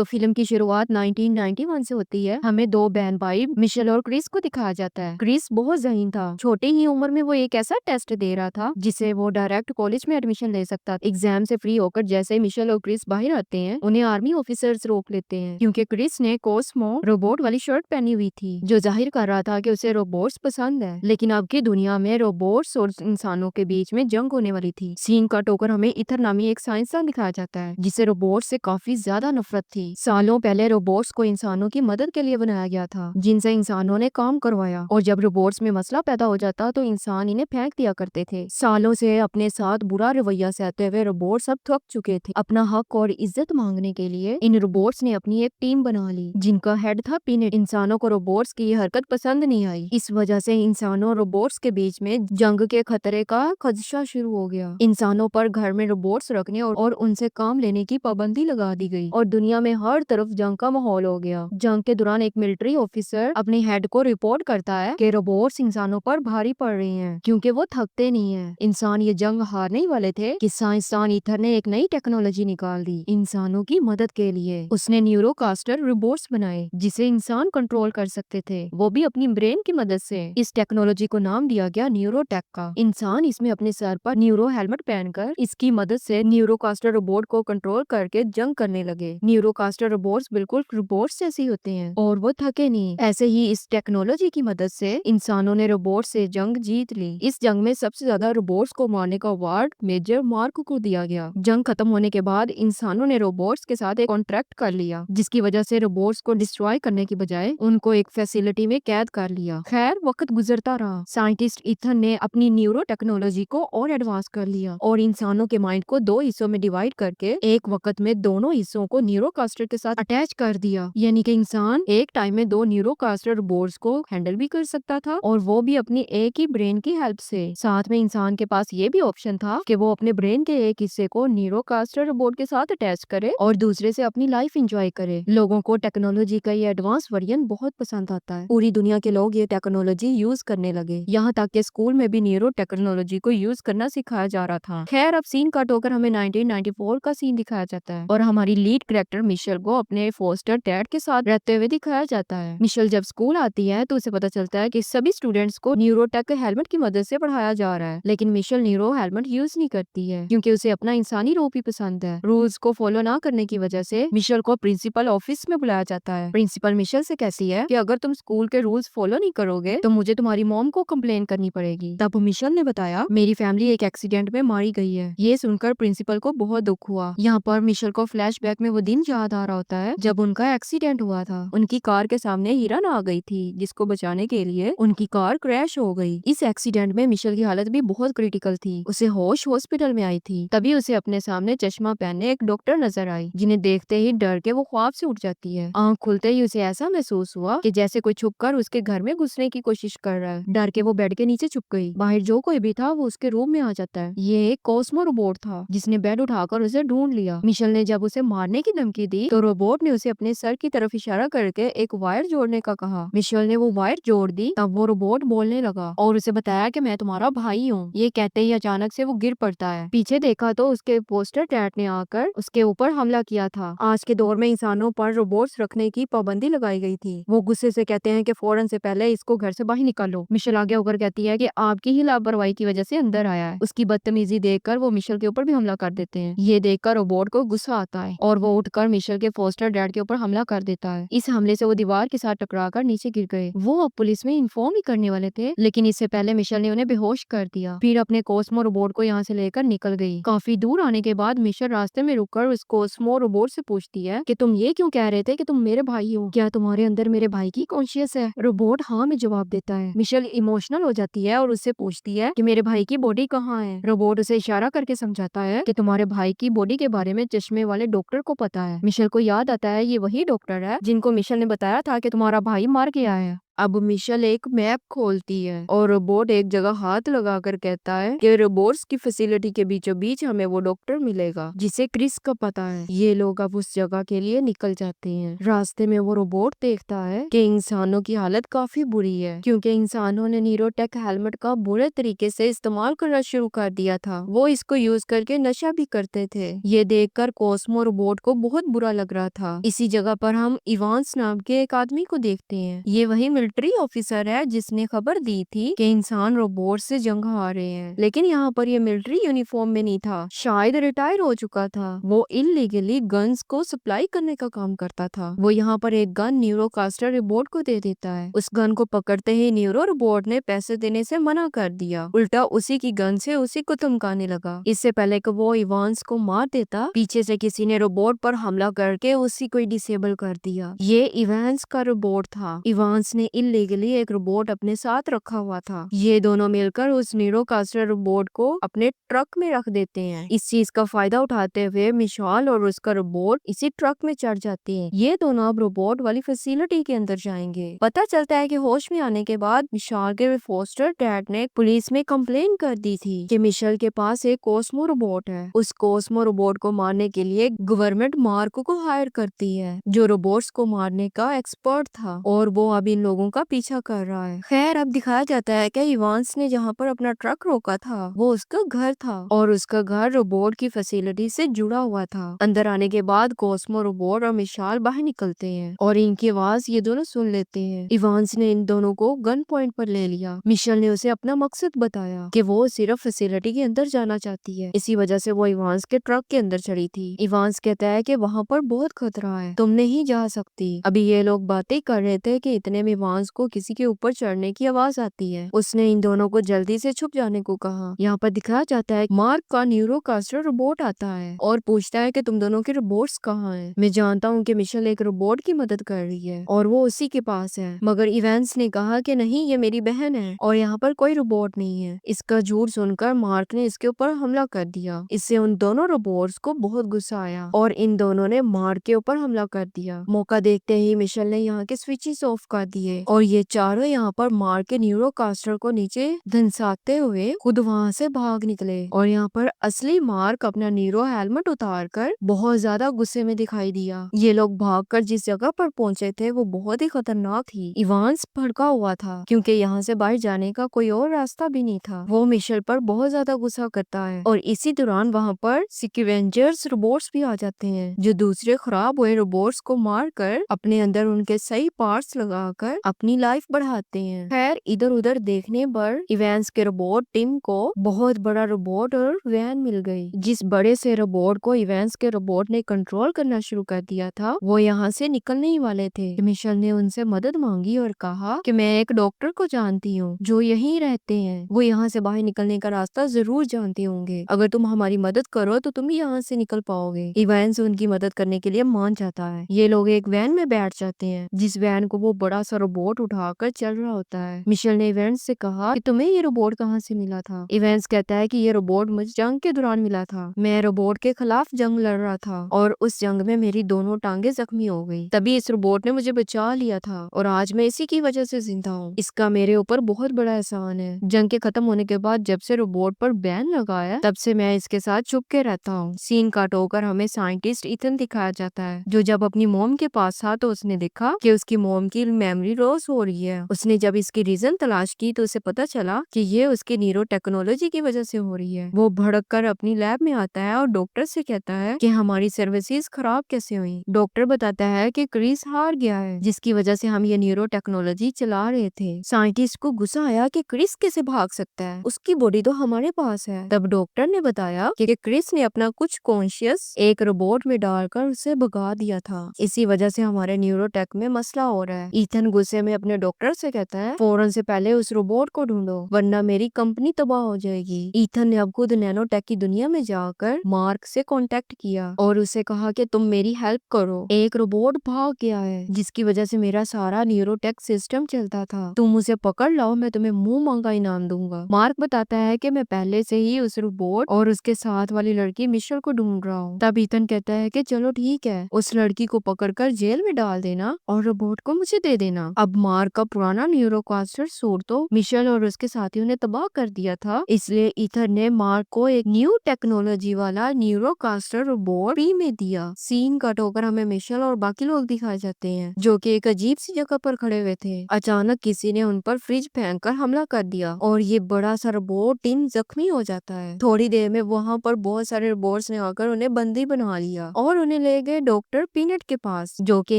तो फिल्म की शुरुआत 1991 से होती है। हमें दो बहन भाई मिशेल और क्रिस को दिखाया जाता है। क्रिस बहुत ज़हीन था। छोटी ही उम्र में वो एक ऐसा टेस्ट दे रहा था जिससे वो डायरेक्ट कॉलेज में एडमिशन ले सकता। एग्जाम से फ्री होकर जैसे ही मिशेल और क्रिस बाहर आते हैं, उन्हें आर्मी ऑफिसर्स रोक लेते हैं क्योंकि क्रिस ने कोस्मो रोबोट वाली शर्ट पहनी हुई थी, जो जाहिर कर रहा था कि उसे रोबोट्स पसंद है। लेकिन अब की दुनिया में रोबोट्स और इंसानों के बीच में जंग होने वाली थी। सीन कट होकर हमें इथर नामी एक साइंसदान दिखाया जाता है जिसे रोबोट से काफी ज्यादा नफरत थी। सालों पहले रोबोट्स को इंसानों की मदद के लिए बनाया गया था, जिनसे इंसानों ने काम करवाया, और जब रोबोट्स में मसला पैदा हो जाता तो इंसान इन्हें फेंक दिया करते थे। सालों से अपने साथ बुरा रवैया सहते हुए रोबोट्स अब थक चुके थे। अपना हक और इज्जत मांगने के लिए इन रोबोट्स ने अपनी एक टीम बना ली, जिनका हेड था पीनेट। इंसानों को रोबोट्स की ये हरकत पसंद नहीं आई। इस वजह से इंसानों और रोबोट्स के बीच में जंग के खतरे का खदशा शुरू हो गया। इंसानों पर घर में रोबोट्स रखने और उनसे काम लेने की पाबंदी लगा दी गई और दुनिया में हर तरफ जंग का माहौल हो गया। जंग के दौरान एक मिलिट्री ऑफिसर अपने हेड को रिपोर्ट करता है कि रोबोट्स इंसानों पर भारी पड़ रहे हैं क्योंकि वो थकते नहीं है। इंसान ये जंग हारने ही वाले थे कि साइंसदान ईथर ने एक नई टेक्नोलॉजी निकाल दी इंसानों की मदद के लिए। उसने न्यूरोकास्टर रोबोट्स बनाए जिसे इंसान कंट्रोल कर सकते थे, वो भी अपनी ब्रेन की मदद से। इस टेक्नोलॉजी को नाम दिया गया न्यूरोटेक का। इंसान इसमें अपने सर पर न्यूरो हेलमेट पहनकर इसकी मदद से न्यूरोकास्टर रोबोट को कंट्रोल करके जंग करने लगे। न्यूरोकास्टर रोबोट्स बिल्कुल रोबोट्स जैसे होते हैं और वो थके नहीं। ऐसे ही इस टेक्नोलॉजी की मदद से इंसानों ने रोबोट से जंग जीत ली। इस जंग में सबसे ज्यादा रोबोट्स को मारने का अवार्ड मेजर मार्क को दिया गया। जंग खत्म होने के बाद इंसानों ने रोबोट्स के साथ एक कॉन्ट्रैक्ट कर लिया, जिसकी वजह से रोबोट्स को डिस्ट्रॉय करने की बजाय उनको एक फैसिलिटी में कैद कर लिया। खैर, वक्त गुजरता रहा। साइंटिस्ट इथन ने अपनी न्यूरो टेक्नोलॉजी को और एडवांस कर लिया और इंसानों के माइंड को दो हिस्सों में डिवाइड करके एक वक्त में दोनों हिस्सों को न्यूरोकास्टर के साथ अटैच कर दिया। यानी कि इंसान एक टाइम में दो न्यूरोकास्टर रोबोट्स को हैंडल भी कर सकता था, और वो भी अपनी एक ही ब्रेन की हेल्प से। साथ में इंसान के पास ये भी ऑप्शन था कि वो अपने ब्रेन के एक हिस्से को न्यूरोकास्टर रोबोट के साथ अटैच करे और दूसरे से अपनी लाइफ एंजॉय करे। लोगों को टेक्नोलॉजी का ये एडवांस वर्जन बहुत पसंद आता है। पूरी दुनिया के लोग ये टेक्नोलॉजी यूज करने लगे, यहाँ तक कि स्कूल में भी न्यूरो टेक्नोलॉजी को यूज करना सिखाया जा रहा था। खैर, अब सीन कट होकर हमें 1994 का सीन दिखाया जाता है और हमारी लीड कैरेक्टर मिशेल को अपने फोस्टर डैड के साथ रहते हुए दिखाया जाता है। मिशेल जब स्कूल आती है तो उसे पता चलता है कि सभी स्टूडेंट्स को न्यूरोटेक हेलमेट की मदद से पढ़ाया जा रहा है, लेकिन मिशेल न्यूरो हेलमेट यूज नहीं करती है क्योंकि उसे अपना इंसानी रूप ही पसंद है। रूल्स को फॉलो ना करने की वजह से मिशेल को प्रिंसिपल ऑफिस में बुलाया जाता है। प्रिंसिपल मिशेल से कहती है कि अगर तुम स्कूल के रूल्स फॉलो नहीं करोगे तो मुझे तुम्हारी मॉम को कंप्लेन करनी पड़ेगी। तब मिशेल ने बताया, मेरी फैमिली एक एक्सीडेंट में मारी गई है। ये सुनकर प्रिंसिपल को बहुत दुख हुआ। यहाँ पर मिशेल को फ्लैशबैक में वो दिन याद आ रहा होता है जब उनका एक्सीडेंट हुआ था। उनकी कार के सामने हिरन आ गई थी जिसको बचाने के लिए उनकी कार क्रैश हो गई। इस एक्सीडेंट में मिशेल की हालत भी बहुत क्रिटिकल थी। उसे होश हॉस्पिटल में आई थी। तभी उसे अपने सामने चश्मा पहने एक डॉक्टर नजर आई, जिन्हें देखते ही डर के वो ख्वाब से उठ जाती है। आंख खुलते ही उसे ऐसा महसूस हुआ कि जैसे कोई छुपकर उसके घर में घुसने की कोशिश कर रहा है। डर के वो बेड के नीचे छुप गई। बाहर जो कोई भी था वो उसके रूम में आ जाता है। ये एक कॉस्मो रोबोट था जिसने बेड उठाकर उसे ढूंढ लिया। मिशेल ने जब उसे मारने की धमकी दी तो रोबोट ने उसे अपने सर की तरफ इशारा करके एक वायर जोड़ने का कहा। मिशेल ने वो वायर जोड़ दी। तब वो रोबोट बोलने लगा और उसे बताया कि मैं तुम्हारा भाई हूँ। ये कहते ही अचानक से वो गिर पड़ता है। पीछे देखा तो उसके पोस्टर डैड ने आकर उसके ऊपर हमला किया था। आज के दौर में इंसानों पर रोबोट्स रखने की पाबंदी लगाई गई थी। वो गुस्से से कहते हैं कि फौरन से पहले इसको घर से बाहर निकालो। मिशेल आगे होकर कहती है कि आपकी ही लापरवाही की वजह से अंदर आया है। उसकी बदतमीजी देखकर वो मिशेल के ऊपर भी हमला कर देते हैं। ये देखकर रोबोट को गुस्सा आता है और वो उठकर मिशेल के फोस्टर डैड के ऊपर हमला कर देता है। इस हमले से वो दीवार के साथ टकराकर नीचे गिर गए। वो अब पुलिस में इन्फॉर्म ही करने वाले थे, लेकिन इससे पहले मिशेल ने उन्हें बेहोश कर दिया। फिर अपने कोस्मो रोबोट को यहाँ से लेकर निकल गई। काफी दूर आने के बाद मिशेल रास्ते में रुककर उस कोस्मो रोबोट से पूछती है कि तुम ये क्यों कह रहे थे कि तुम मेरे भाई हो? क्या तुम्हारे अंदर मेरे भाई की कॉन्शियस है? रोबोट हाँ में जवाब देता है। मिशेल इमोशनल हो जाती है और उससे पूछती है कि मेरे भाई की बॉडी कहाँ है? रोबोट उसे इशारा करके समझाता है कि तुम्हारे भाई की बॉडी के बारे में चश्मे वाले डॉक्टर को पता है। मिशेल को याद आता है ये वही डॉक्टर है जिनको मिशेल ने बताया था कि तुम्हारा भाई मार गया है। अब मिशेल एक मैप खोलती है और रोबोट एक जगह हाथ लगाकर कहता है कि रोबोट्स की फैसिलिटी के बीचों बीच हमें वो डॉक्टर मिलेगा जिसे क्रिस का पता है। ये लोग अब उस जगह के लिए निकल जाते हैं। रास्ते में वो रोबोट देखता है कि इंसानों की हालत काफी बुरी है क्योंकि इंसानों ने न्यूरोटेक हेलमेट का बुरे तरीके से इस्तेमाल करना शुरू कर दिया था। वो इसको यूज करके नशा भी करते थे। ये देखकर कोस्मो रोबोट को बहुत बुरा लग रहा था। इसी जगह पर हम इवांस नाम के एक आदमी को देखते हैं। ये वही मिलिट्री ऑफिसर है जिसने खबर दी थी कि इंसान रोबोट से जंग हार रहे हैं, लेकिन यहाँ पर ये मिलिट्री यूनिफॉर्म में नहीं था, शायद रिटायर हो चुका था। वो इलीगली गन्स को सप्लाई करने का काम करता था। वो यहाँ पर एक गन न्यूरोकास्टर रोबोट को दे देता है। उस गन को पकड़ते ही न्यूरो रोबोट ने पैसे देने से मना कर दिया, उल्टा उसी की गन से उसी को धमकाने लगा। इससे पहले कि वो इवांस को मार देता, पीछे से किसी ने रोबोट पर हमला करके उसी को डिसेबल कर दिया। ये इवांस का रोबोट था। इवांस ने इलीगली एक रोबोट अपने साथ रखा हुआ था। ये दोनों मिलकर उस न्यूरोकास्टर रोबोट को अपने ट्रक में रख देते हैं। इस चीज का फायदा उठाते हुए मिशाल और उसका रोबोट इसी ट्रक में चढ़ जाते हैं। ये दोनों अब रोबोट वाली फैसिलिटी के अंदर जाएंगे। पता चलता है कि होश में आने के बाद मिशाल के फोस्टर डैड ने पुलिस में कंप्लेन कर दी थी कि मिशेल के पास एक कोस्मो रोबोट है। उस कोस्मो रोबोट को मारने के लिए गवर्नमेंट मार्को को हायर करती है, जो रोबोट्स को मारने का एक्सपर्ट था, और वो अब इन लोगों का पीछा कर रहा है। खैर, अब दिखाया जाता है कि इवांस ने जहाँ पर अपना ट्रक रोका था वो उसका घर था, और उसका घर रोबोट की फैसिलिटी से जुड़ा हुआ था। अंदर आने के बाद कोस्मो रोबोट और मिशाल बाहर निकलते हैं और इनकी आवाज ये दोनों सुन लेते हैं। इवांस ने इन दोनों को गन पॉइंट पर ले लिया। मिशेल ने उसे अपना मकसद बताया कि वो सिर्फ फैसिलिटी के अंदर जाना चाहती है, इसी वजह से वो इवांस के ट्रक के अंदर चढ़ी थी। इवांस कहता है कि वहाँ पर बहुत खतरा है, तुम नहीं जा सकती। अभी ये लोग बातें कर रहे थे कि इतने में इवांस को किसी के ऊपर चढ़ने की आवाज आती है। उसने इन दोनों को जल्दी से छुप जाने को कहा। यहाँ पर दिखाया जाता है मार्क का न्यूरोकास्टर रोबोट आता है और पूछता है कि तुम दोनों के रोबोट्स कहाँ हैं। मैं जानता हूँ कि मिशेल एक रोबोट की मदद कर रही है और वो उसी के पास है, मगर इवांस ने कहा कि नहीं, ये मेरी बहन है और यहाँ पर कोई रोबोट नहीं है। इसका झूठ सुनकर मार्क ने इसके ऊपर हमला कर दिया। इससे उन दोनों रोबोट्स को बहुत गुस्सा आया और इन दोनों ने मार्क के ऊपर हमला कर दिया। मौका देखते ही मिशेल ने यहाँ के स्विचेस ऑफ कर दिए और ये चारों यहाँ पर मार्क के न्यूरोकास्टर को नीचे धंसाते हुए खुद वहाँ से भाग निकले। और यहाँ पर असली मार्क अपना न्यूरो हेलमेट उतार कर बहुत ज्यादा गुस्से में दिखाई दिया। ये लोग भागकर जिस जगह पर पहुंचे थे वो बहुत ही खतरनाक थी। इवांस भड़का हुआ था क्योंकि यहाँ से बाहर जाने का कोई और रास्ता भी नहीं था। वो मिशेल पर बहुत ज्यादा गुस्सा करता है और इसी दौरान वहाँ पर स्कैवेंजर्स रोबोट्स भी आ जाते हैं, जो दूसरे खराब हुए रोबोट्स को मार कर अपने अंदर उनके सही पार्ट्स लगाकर अपनी लाइफ बढ़ाते हैं। खैर, इधर उधर देखने पर इवांस के रोबोट टिम को बहुत बड़ा रोबोट और वैन मिल गई। जिस बड़े से रोबोट को इवांस के रोबोट ने कंट्रोल करना शुरू कर दिया था, वो यहाँ से निकलने ही वाले थे। मिशेल ने उनसे मदद मांगी और कहा कि मैं एक डॉक्टर को जानती हूँ जो यहीं रहते हैं, वो यहाँ से बाहर निकलने का रास्ता जरूर जानते होंगे। अगर तुम हमारी मदद करो तो तुम यहाँ से निकल पाओगे। इवांस उनकी मदद करने के लिए मान जाता है। ये लोग एक वैन में बैठ जाते हैं, जिस वैन को वो बड़ा सा रोबोट उठाकर चल रहा होता है। मिशेल ने इवांस से कहा कि तुम्हें ये रोबोट कहाँ से मिला था। इवांस कहता है कि ये रोबोट मुझे जंग के दौरान मिला था। मैं रोबोट के खिलाफ जंग लड़ रहा था और उस जंग में मेरी दोनों टांगे जख्मी हो गई। तभी इस रोबोट ने मुझे बचा लिया था और आज मैं इसी की वजह से जिंदा हूँ। इसका मेरे ऊपर बहुत बड़ा एहसान है। जंग के खत्म होने के बाद जब से रोबोट पर बैन लगा है, तब से मैं इसके साथ छुप के रहता हूँ। सीन काट होकर हमें साइंटिस्ट इथन दिखाया जाता है, जो जब अपनी मोम के पास था तो उसने देखा कि उसकी मोम की मेमोरी लॉस हो रही है। उसने जब इसकी रीजन तलाश की तो उसे पता चला कि ये उसकी न्यूरो टेक्नोलॉजी की वजह से हो रही है। वो भड़क कर अपनी लैब में आता है और डॉक्टर से कहता है कि हमारी सर्विसेज खराब कैसे हुई। डॉक्टर बताता है कि क्रिस हार गया है, जिसकी वजह से हम ये न्यूरो टेक्नोलॉजी चला रहे थे। साइंटिस्ट को गुस्सा आया कि क्रिस कैसे भाग सकता है, उसकी बॉडी तो हमारे पास है। तब डॉक्टर ने बताया कि क्रिस ने अपना कुछ कॉन्शियस एक रोबोट में डालकर उसे भगा दिया था। इसी वजह से हमारे न्यूरोटेक में मसला हो रहा है। ईथन गुस्से में अपने डॉक्टर से कहता है फौरन से पहले उस रोबोट को ढूंढो, वरना मेरी कंपनी तबाह हो जाएगी। ईथन ने अब खुद नैनोटेक की दुनिया में जाकर मार्क से कांटेक्ट किया और उसे कहा कि तुम मेरी हेल्प करो। एक रोबोट भाग गया है जिसकी वजह से मेरा सारा न्यूरोटेक सिस्टम चलता था। तुम उसे पकड़ लाओ, मैं तुम्हें मुंह मांगा इनाम दूंगा। मार्क बताता है कि मैं पहले से ही उस रोबोट और उसके साथ वाली लड़की मिशेल को ढूंढ रहा हूँ। तब ईथन कहता है कि चलो ठीक है, उस लड़की को पकड़कर जेल में डाल देना और रोबोट को मुझे दे देना। अब अब मार्क का पुराना न्यूरोकास्टर सूट तो मिशेल और उसके साथियों ने तबाह कर दिया था, इसलिए ईथन ने मार्क को एक न्यू टेक्नोलॉजी वाला न्यूरोकास्टर रोबोट फ्री में दिया। सीन कट होकर हमें मिशेल और बाकी लोग दिखाए जाते हैं जो कि एक अजीब सी जगह पर खड़े हुए थे। अचानक किसी ने उन पर फ्रिज फेंक कर हमला कर दिया और ये बड़ा सा रोबोट टीन जख्मी हो जाता है। थोड़ी देर में वहाँ पर बहुत सारे रोबोट्स ने आकर उन्हें बंदी बना लिया और उन्हें ले गए डॉक्टर पीनट के पास जो कि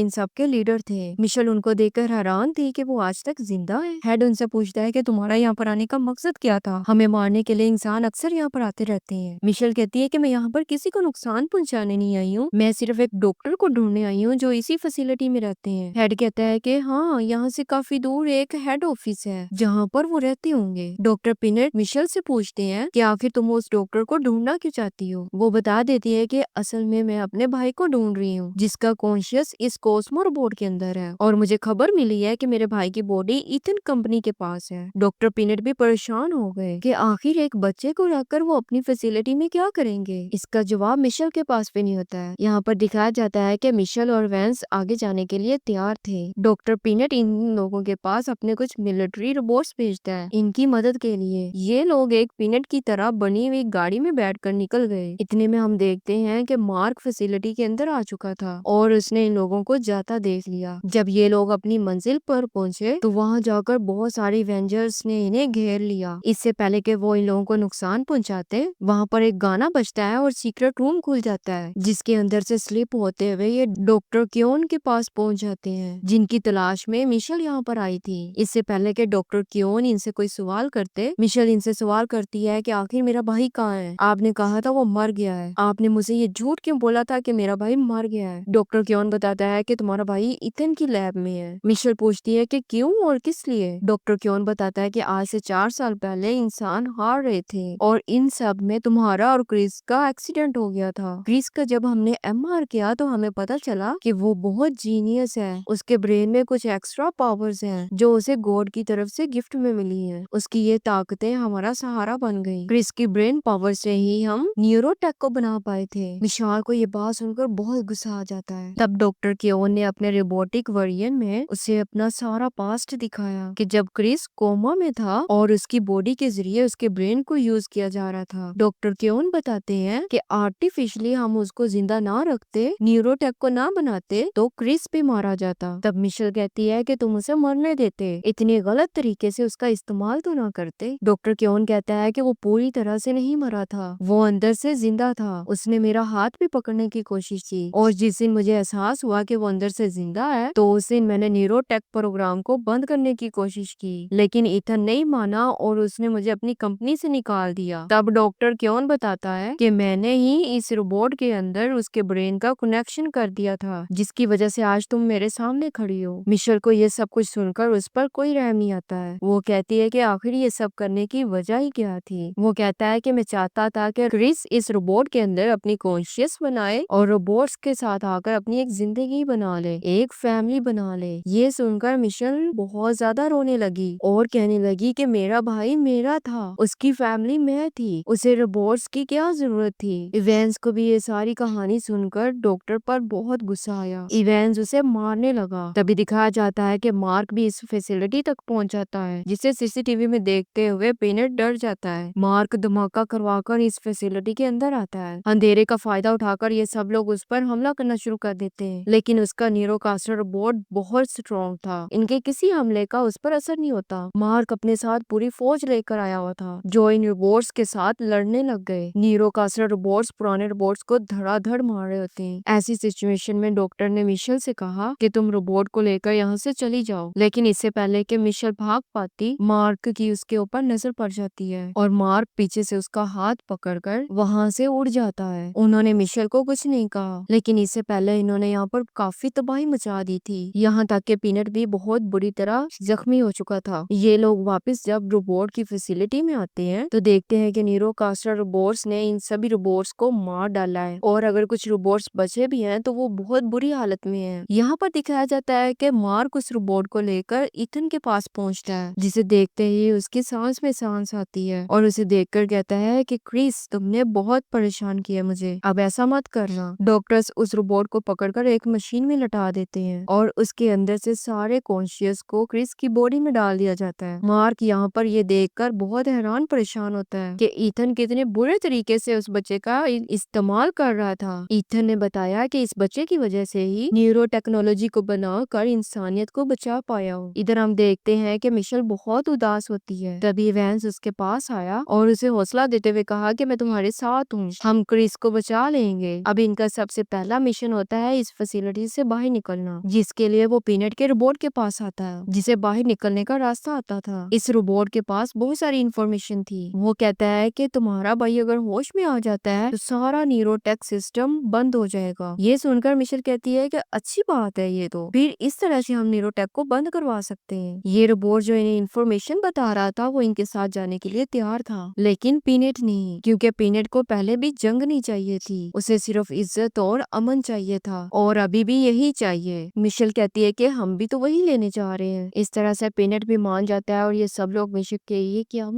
इन सब के लीडर थे। मिशेल उनको देखकर हैरान थी कि वो आज तक जिंदा है। हेड उनसे पूछता है कि तुम्हारा यहाँ पर आने का मकसद क्या था? हमें मारने के लिए इंसान अक्सर यहाँ पर आते रहते हैं। मिशेल कहती है कि मैं यहाँ पर किसी को नुकसान पहुँचाने नहीं आई हूँ, मैं सिर्फ एक डॉक्टर को ढूंढने आई हूँ जो इसी फैसिलिटी में रहते हैं। हेड कहता है कि हाँ, यहाँ से काफी दूर एक हेड ऑफिस है जहाँ पर वो रहते होंगे। डॉक्टर पिनेट मिशेल से पूछते हैं कि आखिर तुम उस डॉक्टर को ढूंढना क्यों चाहती हो? वो बता देती है कि असल में मैं अपने भाई को ढूंढ रही हूँ जिसका कॉन्शियस इस कॉस्मो रोबोट के अंदर है और मुझे खबर मिली है कि मेरे भाई की बॉडी ईथन कंपनी के पास है। डॉक्टर पिनेट भी परेशान हो गए कि आखिर एक बच्चे को रखकर वो अपनी फैसिलिटी में क्या करेंगे। इसका जवाब मिशेल के पास भी नहीं होता है। यहाँ पर दिखाया जाता है कि मिशेल और वैंस आगे जाने के लिए तैयार थे। डॉक्टर पिनेट इन लोगों के पास अपने कुछ मिलिट्री रोबोट्स भेजता है इनकी मदद के लिए। ये लोग एक पिनेट की तरह बनी हुई गाड़ी में बैठकर निकल गए। इतने में हम देखते हैं कि मार्क फैसिलिटी के अंदर आ चुका था और उसने इन लोगों को जाता देख लिया। जब ये लोग अपनी मंजिल पर पहुंचे तो वहां जाकर बहुत सारे एवेंजर्स ने इन्हें घेर लिया। इससे पहले कि वो इन लोगों को नुकसान पहुंचाते, वहां पर एक गाना बजता है और सीक्रेट रूम खुल जाता है जिसके अंदर से स्लिप होते हुए ये डॉक्टर क्योन के पास पहुंच जाते हैं जिनकी तलाश में मिशेल यहाँ पर आई थी। इससे पहले कि डॉक्टर क्योन इनसे कोई सवाल करते, मिशेल इनसे सवाल करती है कि आखिर मेरा भाई कहाँ है? आपने कहा था वो मर गया है, आपने मुझे ये झूठ क्यों बोला था कि मेरा भाई मर गया है? डॉक्टर क्योन बताता है कि तुम्हारा भाई इथन की लैब में है। मिशेल पूछती है कि क्यों और किस लिए? डॉक्टर क्योन बताता है कि आज से 4 साल पहले इंसान हार रहे थे और इन सब में तुम्हारा और क्रिस का एक्सीडेंट हो गया था। क्रिस का जब हमने MR किया तो हमें पता चला कि वो बहुत जीनियस है, उसके ब्रेन में कुछ एक्स्ट्रा पावर्स हैं जो उसे गॉड की तरफ से गिफ्ट में मिली हैं। उसकी ये ताकतें हमारा सहारा बन गई। क्रिस की ब्रेन पावर से ही हम न्यूरोटेक को बना पाए थे। विशाल को ये बात सुनकर बहुत गुस्सा आ जाता है। तब डॉक्टर क्योन ने अपने रोबोटिक वर्जन में उसे अपना सारा पास्ट दिखाया कि जब क्रिस कोमा में था और उसकी बॉडी के जरिए उसके ब्रेन को यूज किया जा रहा था। डॉक्टर क्योन बताते हैं कि आर्टिफिशियली हम उसको जिंदा ना रखते, न्यूरोटेक को ना बनाते तो क्रिस भी मारा जाता। तब मिशेल कहती है कि तुम उसे मरने देते, इतने गलत तरीके से उसका इस्तेमाल तो ना करते। डॉक्टर क्योन कहता है कि वो पूरी तरह से नहीं मरा था, वो अंदर से जिंदा था। उसने मेरा हाथ भी पकड़ने की कोशिश की और जिस दिन मुझे एहसास हुआ कि वो अंदर से जिंदा है तो उस दिन मैंने न्यूरोटेक प्रोग्राम को बंद करने की कोशिश की, लेकिन ईथन नहीं माना और उसने मुझे अपनी कंपनी से निकाल दिया। तब डॉक्टर क्योन बताता है कि मैंने ही इस रोबोट के अंदर उसके ब्रेन का कनेक्शन कर दिया था जिसकी वजह से आज तुम मेरे सामने खड़ी हो। मिशेल को ये सब कुछ सुनकर उस पर कोई रहम नहीं आता है। वो कहती है कि आखिर ये सब करने की वजह ही क्या थी। वो कहता है कि मैं चाहता था कि क्रिस इस रोबोट के अंदर अपनी कॉन्शियस बनाए और रोबोट्स के साथ आकर अपनी एक जिंदगी बना ले, एक फैमिली बना ले। ये सुनकर मिशेल बहुत ज्यादा रोने लगी और कहने लगी कि मेरा भाई मेरा था, उसकी फैमिली मैं थी, उसे रोबोट्स की क्या जरूरत थी। इवेंस को भी ये सारी कहानी सुनकर डॉक्टर पर बहुत गुस्सा आया। इवेंस उसे मारने लगा। तभी दिखाया जाता है कि मार्क भी इस फैसिलिटी तक पहुंच जाता है जिसे CCTV में देखते हुए पिनेट डर जाता है। मार्क धमाका करवाकर इस फैसिलिटी के अंदर आता है। अंधेरे का फायदा उठाकर ये सब लोग उस पर हमला करना शुरू कर देते हैं, लेकिन उसका न्यूरोकास्टर रोबोट बहुत स्ट्रॉन्ग था, इनके किसी हमले का उस पर असर नहीं होता। मार्क अपने साथ पूरी फौज लेकर आया हुआ था जो इन रोबोट्स के साथ लड़ने लग गए। न्यूरोकास्टर रोबोट्स पुराने रोबोट्स को धड़ाधड़ मार रहे होते हैं। ऐसी सिचुएशन में डॉक्टर ने मिशेल से कहा कि तुम रोबोट को लेकर यहाँ से चली जाओ, लेकिन इससे पहले कि मिशेल भाग पाती, मार्क की उसके ऊपर नजर पड़ जाती है और मार्क पीछे से उसका हाथ पकड़कर वहाँ से उड़ जाता है। उन्होंने मिशेल को कुछ नहीं कहा, लेकिन इससे पहले इन्होंने यहाँ पर काफी तबाही मचा दी थी, यहाँ तक कि पीनट भी बहुत बुरी तरह जख्मी हो चुका था। ये लोग वापस जब रोबोट की फैसिलिटी में आते हैं तो देखते हैं कि न्यूरोकास्टर रोबोट्स ने इन सभी रोबोट्स को मार डाला है और अगर कुछ रोबोट्स बचे भी हैं तो वो बहुत बुरी हालत में हैं। यहाँ पर दिखाया जाता है कि मार्क उस रोबोट को लेकर ईथन के पास पहुंचता है, जिसे देखते ही उसकी सांस में सांस आती है और उसे देखकर कहता है कि क्रिस तुमने बहुत परेशान किया मुझे, अब ऐसा मत करना। डॉक्टर्स उस रोबोट को पकड़कर एक मशीन में लटा देते हैं और उसके अंदर से सारे कॉन्शियस को क्रिस की बॉडी में डाल दिया जाता है। मार्क यहाँ पर ये देखकर बहुत हैरान परेशान होता है कि ईथन कितने बुरे तरीके से उस बच्चे का इस्तेमाल कर रहा था। ईथन ने बताया कि इस बच्चे की वजह से ही न्यूरो टेक्नोलॉजी को बनाकर इंसानियत को बचा पाया हूँ। इधर हम देखते हैं कि मिशेल बहुत उदास होती है। तभी वैंस उसके पास आया और उसे हौसला देते हुए कहा कि मैं तुम्हारे साथ हूँ, हम क्रिस को बचा लेंगे। अब इनका सबसे पहला मिशन होता है इस फैसिलिटी से बाहर निकलना, जिसके लिए वो पीनट के रोबोट के पास आता है, जिसे बाहर निकलने का रास्ता आता था। इस रोबोट के पास बहुत सारी इंफॉर्मेशन थी। वो कहता है कि तुम्हारा भाई अगर होश में आ जाता है तो सारा न्यूरोटेक सिस्टम बंद हो जाएगा। ये सुनकर मिशेल कहती है कि अच्छी बात है, ये तो फिर इस तरह से हम न्यूरोटेक को बंद करवा सकते हैं। ये रोबोट जो इन्हें इंफॉर्मेशन बता रहा था वो इनके साथ जाने के लिए तैयार था, लेकिन पीनट नहीं, क्योंकि पीनट को पहले भी जंग नहीं चाहिए थी, उसे सिर्फ इज्जत और अमन चाहिए था, और अभी भी यही चाहिए। मिशेल कहती है कि हम भी तो वही लेने जा रहे हैं। इस तरह से पीनट भी मान जाता है और ये सब लोग मिशेल के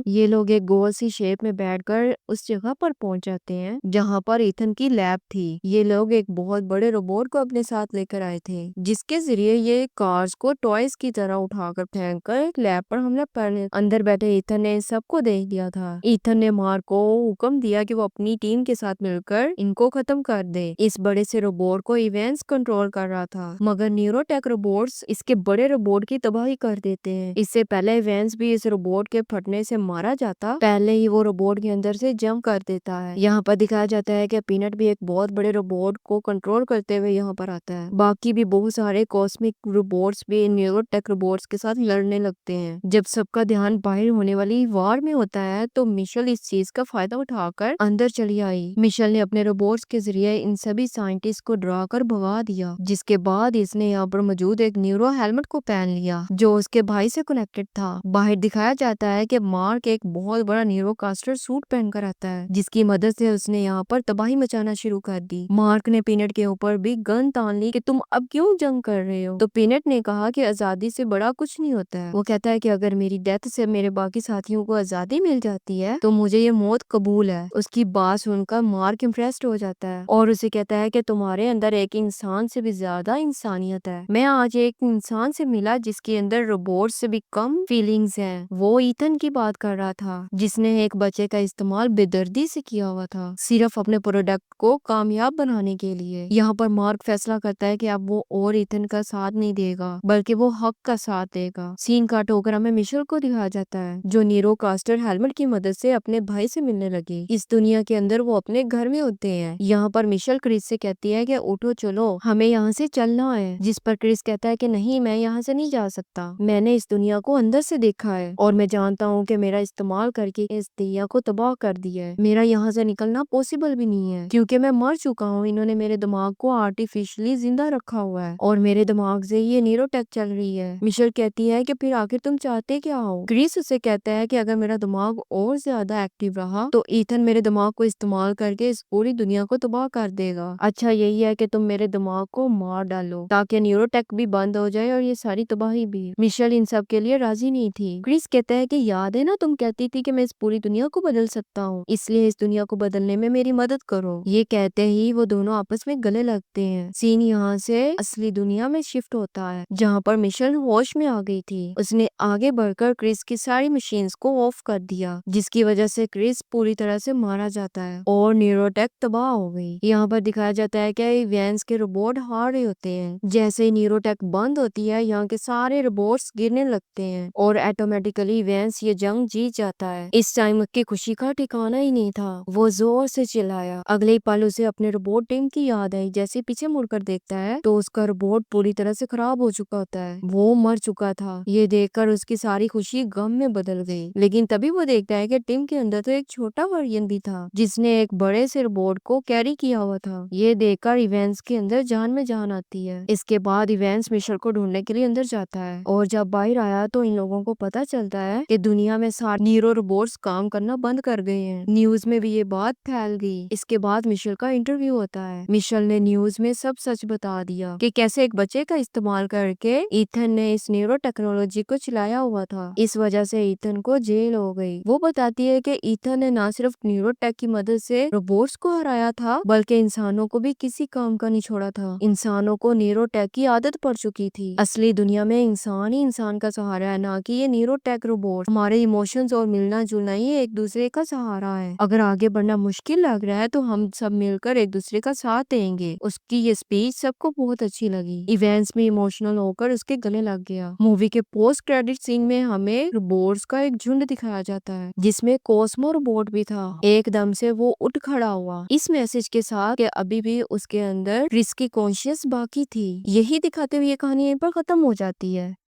ये लोग एक गोल सी शेप में बैठकर उस जगह पर पहुंच जाते हैं जहाँ पर ईथन की लैब थी। ये लोग एक बहुत बड़े रोबोट को अपने साथ लेकर आए थे, जिसके जरिए ये कार्स को टॉयज की तरह उठाकर फेंक कर लैब पर हमला करने। अंदर बैठे ईथन ने सबको देख लिया था। ईथन ने मार्क को हुक्म दिया कि वो अपनी टीम के साथ मिलकर इनको खत्म कर दे। इस बड़े से रोबोट को इवेंट्स कंट्रोल कर रहा था, मगर न्यूरोटेक रोबोट्स इसके बड़े रोबोट की तबाही कर देते हैं। इससे पहले इवेंट्स भी इस रोबोट के फटने से मारा जाता, पहले ही वो रोबोट के अंदर से जंप कर देता है। यहाँ पर दिखाया जाता है कि पीनट भी एक बहुत बड़े रोबोट को कंट्रोल करते हुए यहाँ पर आता है। बाकी भी बहुत सारे कॉस्मिक रोबोट्स भी न्यूरोटेक रोबोट्स के साथ लड़ने लगते हैं। जब सबका ध्यान बाहर होने वाली वार में होता है तो मिशेल इस चीज का फायदा उठाकर अंदर चली आई। मिशेल ने अपने रोबोट्स के जरिए इन सभी साइंटिस्ट को डरा कर भगा दिया, जिसके बाद इसने यहाँ पर मौजूद एक न्यूरो हेलमेट को पहन लिया जो उसके भाई से कनेक्टेड था। बाहर दिखाया जाता है कि मार्क एक बहुत बड़ा न्यूरोकास्टर सूट पहनकर आता है, जिसकी मदद से उसने यहाँ पर तबाही मचाना शुरू कर दी। मार्क ने पीनट के ऊपर भी गन तान ली कि तुम अब क्यों जंग कर रहे हो। तो पीनट ने कहा कि आजादी से बड़ा कुछ नहीं होता है। वो कहता है कि अगर मेरी डेथ से मेरे बाकी साथियों को आजादी मिल जाती है तो मुझे ये मौत कबूल है। उसकी बात सुनकर मार्क इम्प्रेस्ड हो जाता है और उसे कहता है कि तुम्हारे अंदर एक इंसान से भी ज्यादा इंसानियत है। मैं आज एक इंसान से मिला जिसके अंदर रोबोट से भी कम फीलिंग्स हैं। वो ईथन की बात कर रहा था, जिसने एक बच्चे का इस्तेमाल बेदर्दी से किया हुआ था, सिर्फ अपने प्रोडक्ट को कामयाब बनाने के लिए। यहाँ पर मार्क फैसला करता है कि अब वो और ईथन का साथ नहीं देगा, बल्कि वो हक का साथ देगा। सीन काट होकर हमें मिशेल को दिखाया जाता है, जो न्यूरोकास्टर हेलमेट की मदद से अपने भाई से मिलने लगी। इस दुनिया के अंदर वो अपने घर में होते हैं। यहाँ पर मिशेल क्रिस से कहती है कि उठो चलो, हमें यहाँ से चलना है। जिस पर क्रिस कहता है कि नहीं, मैं यहाँ से नहीं जा सकता। मैंने इस दुनिया को अंदर से देखा है और मैं जानता हूँ कि मेरा इस्तेमाल करके इस दुनिया को तबाह कर दिया है। मेरा यहाँ से निकलना पॉसिबल भी नहीं है, क्योंकि मैं मर चुका हूँ। इन्होंने मेरे दिमाग को आर्टिफिशियली जिंदा रखा हुआ है और मेरे दिमाग से ये न्यूरोटेक चल रही है। मिशेल कहती है कि फिर आखिर तुम चाहते क्या हो। क्रिस उसे कहता है कि अगर मेरा दिमाग और ज्यादा एक्टिव रहा तो ईथन मेरे दिमाग को इस्तेमाल करके इस पूरी दुनिया को तबाह कर देगा। अच्छा यही है कि तुम मेरे दिमाग को मार डालो ताकि न्यूरोटेक भी बंद हो जाए और ये सारी तबाही भी। मिशेल इन सब के लिए राजी नहीं थी। क्रिस कहता है कि याद है ना, तुम कहती थी कि मैं इस पूरी दुनिया को बदल सकता हूँ, इसलिए इस दुनिया को बदलने में मेरी मदद करो। ये कहते ही वो दोनों आपस में गले लगते हैं। सीन यहाँ से असली दुनिया में शिफ्ट होता है, जहाँ पर मिशेल होश में आ गई थी। उसने आगे बढ़कर क्रिस की सारी मशीन्स को ऑफ कर दिया, जिसकी वजह से क्रिस पूरी तरह से मारा जाता है और न्यूरोटेक तबाह हो गई। यहाँ पर दिखाया जाता है कि वैंस के रोबोट हार रहे होते हैं। जैसे ही न्यूरोटेक बंद होती है, यहाँ के सारे रोबोट्स गिरने लगते हैं और ऑटोमेटिकली वैंस ये जंग जीत जाता है। इस टाइम उसकी खुशी का ठिकाना ही नहीं था। वो जोर से चिल्लाया। अगले ही पल उसे अपने रोबोट टीम की याद आई। जैसे पीछे मुड़कर देखता है तो उसका रोबोट पूरी तरह से खराब हो चुका होता है। वो मर चुका था। ये देखकर उसकी सारी खुशी गम में बदल गई। लेकिन तभी वो देखता है कि टीम के अंदर तो एक छोटा वर्जन भी था, जिसने एक बड़े से रोबोट को कैरी किया हुआ था। ये देखकर इवेंट्स के अंदर जान में जान आती है। इसके बाद इवेंट्स मिशेल को ढूंढने के लिए अंदर जाता है और जब बाहर आया तो इन लोगों को पता चलता है कि दुनिया में सारे न्यूरो रोबोट्स काम करना बंद कर गए हैं। न्यूज में भी ये बात फैल गई। इसके बाद मिशेल का इंटरव्यू होता है। मिशेल ने न्यूज में सब सच बता दिया कि कैसे एक बच्चे का इस्तेमाल करके ईथन ने इस न्यूरो टेक्नोलॉजी को चलाया हुआ था। इस वजह से ईथन को जेल हो गई। वो बताती है कि ईथन ने न सिर्फ न्यूरोटेक की मदद से रोबोट्स को हराया था, बल्कि इंसानों को भी किसी काम का नहीं छोड़ा था। इंसानों को न्यूरोटेक की आदत पड़ चुकी थी। थी। असली दुनिया में इंसान ही इंसान का सहारा है, ना कि ये न्यूरोटेक रोबोट। हमारे इमोशंस और मिलना जुलना ही एक दूसरे का सहारा है। अगर आगे बढ़ना मुश्किल लग रहा है तो हम सब मिलकर एक दूसरे का साथ देंगे। उसकी ये स्पीच सबको बहुत अच्छी लगी। इवेंट्स में इमोशनल होकर उसके गले लग गया। मूवी के पोस्ट क्रेडिट सीन में हमें रोबोट्स का एक झुंड दिखाया जाता है, जिसमें कॉस्मो रोबोट भी था। एकदम से वो उठ खड़ा हुआ, इस मैसेज के साथ कि अभी भी उसके अंदर क्रिस की कॉन्शियस बाकी थी। यही दिखाते हुए ये कहानी यहीं पर खत्म हो जाती है।